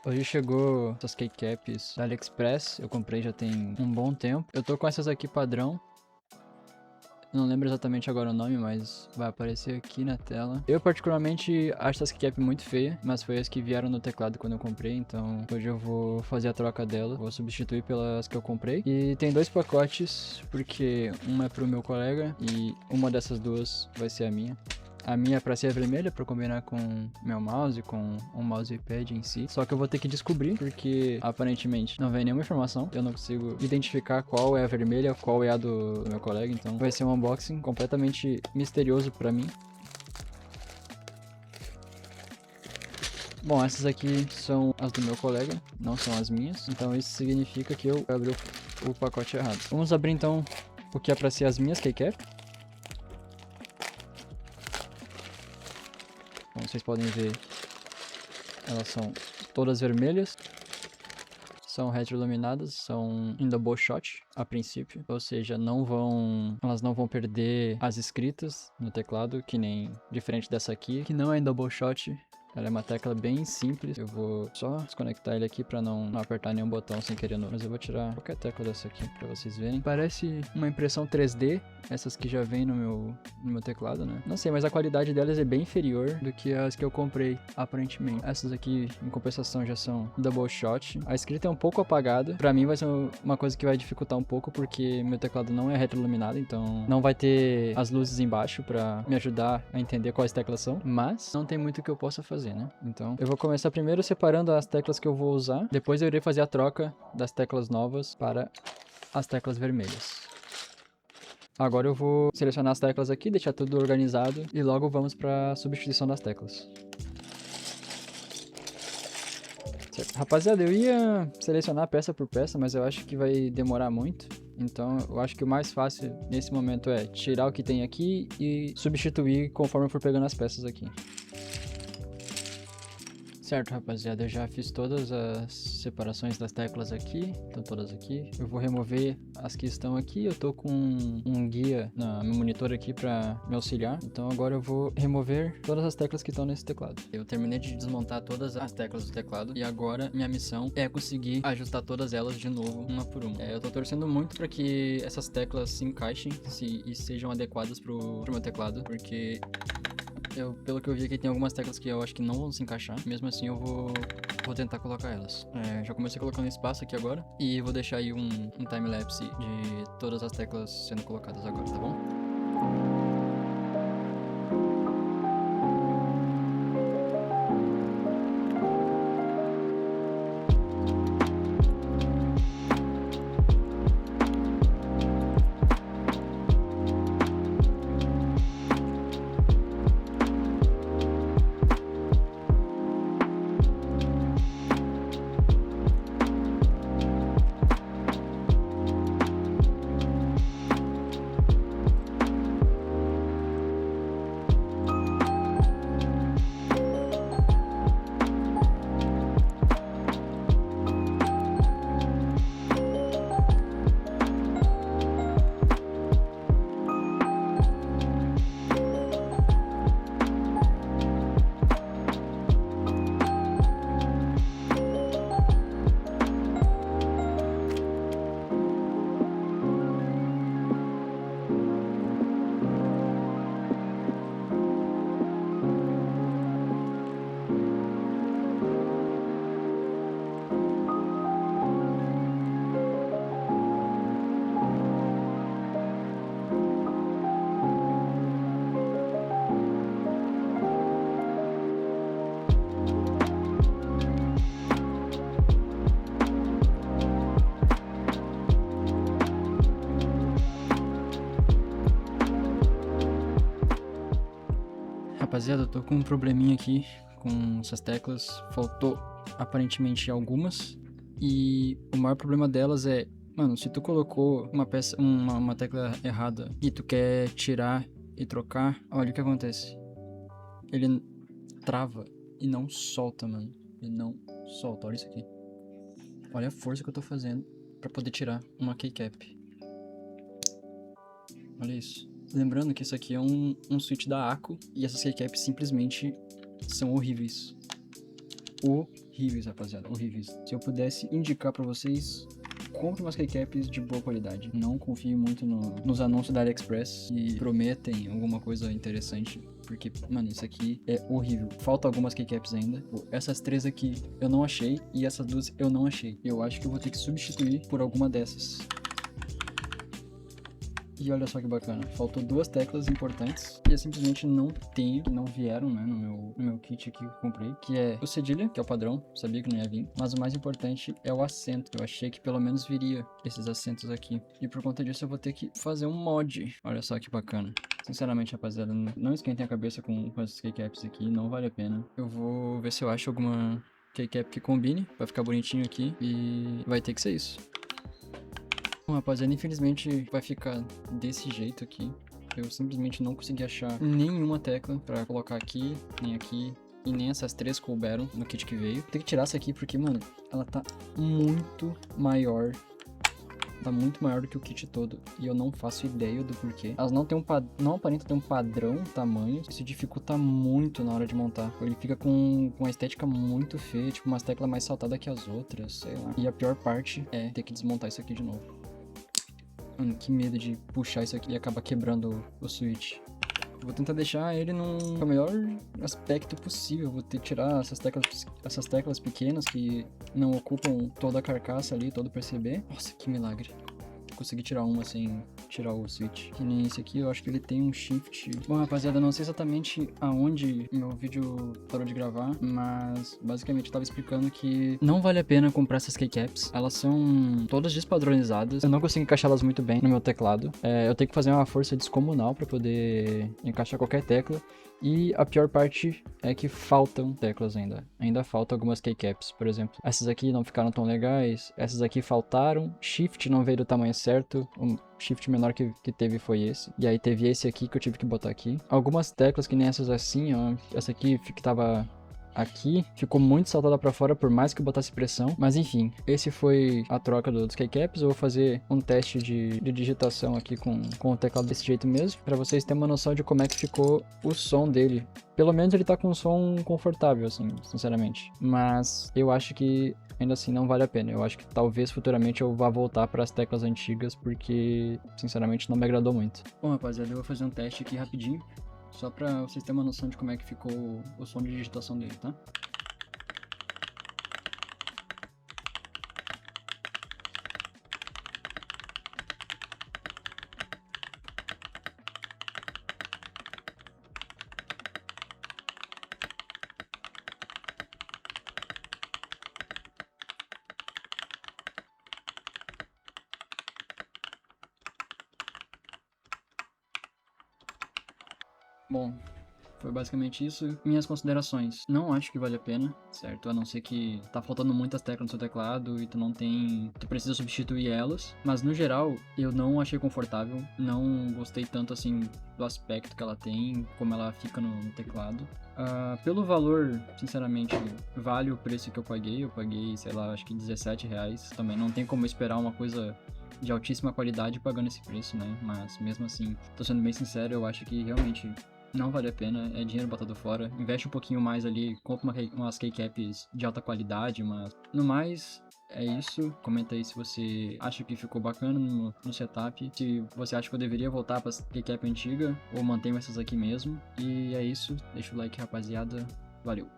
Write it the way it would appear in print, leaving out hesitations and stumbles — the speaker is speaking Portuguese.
Hoje chegou essas keycaps da AliExpress, eu comprei já tem um bom tempo. Eu tô com essas aqui padrão, não lembro exatamente agora o nome, mas vai aparecer aqui na tela. Eu particularmente acho essas keycaps muito feias, mas foi as que vieram no teclado quando eu comprei, então hoje eu vou fazer a troca dela, vou substituir pelas que eu comprei. E tem dois pacotes, porque uma é pro meu colega e uma dessas duas vai ser a minha. A minha é pra ser vermelha, pra combinar com meu mouse, com o mousepad em si. Só que eu vou ter que descobrir, porque aparentemente não vem nenhuma informação. Eu não consigo identificar qual é a vermelha, qual é a do meu colega. Então vai ser um unboxing completamente misterioso pra mim. Bom, essas aqui são as do meu colega, não são as minhas. Então isso significa que eu abri o pacote errado. Vamos abrir então o que é pra ser as minhas keycaps. Como vocês podem ver, elas são todas vermelhas. São retroiluminadas, são em double shot a princípio, ou seja, elas não vão perder as escritas no teclado, que nem diferente dessa aqui, que não é em double shot. Ela é uma tecla bem simples. Eu vou só desconectar ele aqui pra não apertar nenhum botão sem querer. Mas eu vou tirar qualquer tecla dessa aqui pra vocês verem. Parece uma impressão 3D, essas que já vem no meu teclado, né? Não sei, mas a qualidade delas é bem inferior do que as que eu comprei, aparentemente. Essas aqui, em compensação, já são double shot. A escrita é um pouco apagada. Pra mim vai ser uma coisa que vai dificultar um pouco, porque meu teclado não é retroiluminado, então não vai ter as luzes embaixo pra me ajudar a entender quais teclas são. Mas não tem muito que eu possa fazer, né? Então eu vou começar primeiro separando as teclas que eu vou usar. Depois eu irei fazer a troca das teclas novas para as teclas vermelhas. Agora eu vou selecionar as teclas aqui, deixar tudo organizado e logo vamos para a substituição das teclas. Certo. Rapaziada, eu ia selecionar peça por peça, mas eu acho que vai demorar muito. Então eu acho que o mais fácil nesse momento é tirar o que tem aqui e substituir conforme eu for pegando as peças aqui. Certo, rapaziada, eu já fiz todas as separações das teclas aqui, estão todas aqui. Eu vou remover as que estão aqui, eu tô com um guia no meu monitor aqui pra me auxiliar. Então agora eu vou remover todas as teclas que estão nesse teclado. Eu terminei de desmontar todas as teclas do teclado e agora minha missão é conseguir ajustar todas elas de novo, uma por uma. Eu tô torcendo muito pra que essas teclas se encaixem e sejam adequadas pro meu teclado, porque pelo que eu vi aqui, tem algumas teclas que eu acho que não vão se encaixar. Mesmo assim, eu vou tentar colocar elas. Já comecei colocando espaço aqui agora. E vou deixar aí um time-lapse de todas as teclas sendo colocadas agora, tá bom? Rapaziada, eu tô com um probleminha aqui com essas teclas. Faltou aparentemente algumas. E o maior problema delas é, mano, se tu colocou uma tecla errada e tu quer tirar e trocar, olha o que acontece. Ele trava e não solta, mano. Ele não solta, olha isso aqui. Olha a força que eu tô fazendo pra poder tirar uma keycap. Olha isso. Lembrando que isso aqui é um switch da Aco e essas keycaps simplesmente são horríveis. horríveis, rapaziada, horríveis. Se eu pudesse indicar pra vocês, compre umas keycaps de boa qualidade. Não confie muito nos anúncios da AliExpress que prometem alguma coisa interessante. Porque, mano, isso aqui é horrível. Falta algumas keycaps ainda. Essas 3 aqui eu não achei e essas 2 eu não achei. Eu acho que eu vou ter que substituir por alguma dessas. E olha só que bacana, faltou 2 teclas importantes e eu simplesmente não tenho, não vieram, né, no meu kit aqui que eu comprei, que é o cedilha, que é o padrão, sabia que não ia vir, mas o mais importante é o assento. Eu achei que pelo menos viria esses assentos aqui, e por conta disso eu vou ter que fazer um mod. Olha só que bacana. Sinceramente, rapaziada, não esquentem a cabeça com essas keycaps aqui, não vale a pena. Eu vou ver se eu acho alguma keycap que combine, vai ficar bonitinho aqui, e vai ter que ser isso. Bom, rapaziada, infelizmente vai ficar desse jeito aqui. Eu simplesmente não consegui achar nenhuma tecla pra colocar aqui, nem aqui, e nem essas 3 couberam no kit que veio. Tem que tirar essa aqui porque, mano, ela tá muito maior. Tá muito maior do que o kit todo. E eu não faço ideia do porquê. Elas não aparentam ter um padrão tamanho. Isso dificulta muito na hora de montar. Ele fica com uma estética muito feia. Tipo, umas teclas mais saltadas que as outras, sei lá. E a pior parte é ter que desmontar isso aqui de novo. Mano, que medo de puxar isso aqui e acabar quebrando o switch. Vou tentar deixar ele no melhor aspecto possível. Vou ter que tirar essas teclas pequenas que não ocupam toda a carcaça ali, todo o PCB. Nossa, que milagre. Consegui tirar uma sem tirar o switch. Que nem esse aqui, eu acho que ele tem um shift. Bom, rapaziada, eu não sei exatamente aonde meu vídeo parou de gravar, mas basicamente eu tava explicando que não vale a pena comprar essas keycaps. Elas são todas despadronizadas. Eu não consigo encaixá-las muito bem no meu teclado. Eu tenho que fazer uma força descomunal para poder encaixar qualquer tecla. E a pior parte é que faltam teclas ainda. Ainda faltam algumas keycaps, por exemplo. Essas aqui não ficaram tão legais. Essas aqui faltaram. Shift não veio do tamanho certo. O shift menor que teve foi esse. E aí teve esse aqui que eu tive que botar aqui. Algumas teclas que nem essas assim, ó. Essa aqui que tava aqui ficou muito saltada pra fora, por mais que eu botasse pressão. Mas enfim, esse foi a troca dos keycaps. Eu vou fazer um teste de digitação aqui com o teclado desse jeito mesmo, pra vocês terem uma noção de como é que ficou o som dele. Pelo menos ele tá com um som confortável, assim, sinceramente. Mas eu acho que ainda assim não vale a pena. Eu acho que talvez futuramente eu vá voltar para as teclas antigas, porque sinceramente não me agradou muito. Bom, rapaziada, eu vou fazer um teste aqui rapidinho, só pra vocês terem uma noção de como é que ficou o som de digitação dele, tá? Bom, foi basicamente isso. Minhas considerações. Não acho que vale a pena, certo? A não ser que tá faltando muitas teclas no seu teclado e tu precisa substituir elas. Mas no geral, eu não achei confortável. Não gostei tanto assim do aspecto que ela tem, como ela fica no teclado. Pelo valor, sinceramente, vale o preço que eu paguei. Eu paguei, sei lá, acho que R$17. Também não tem como esperar uma coisa de altíssima qualidade pagando esse preço, né? Mas mesmo assim, tô sendo bem sincero, eu acho que realmente não vale a pena, é dinheiro botado fora. Investe um pouquinho mais ali, compra umas keycaps de alta qualidade, mas no mais, é isso. Comenta aí se você acha que ficou bacana no setup, se você acha que eu deveria voltar para keycap antiga ou mantenho essas aqui mesmo. E é isso, deixa o like, rapaziada. Valeu!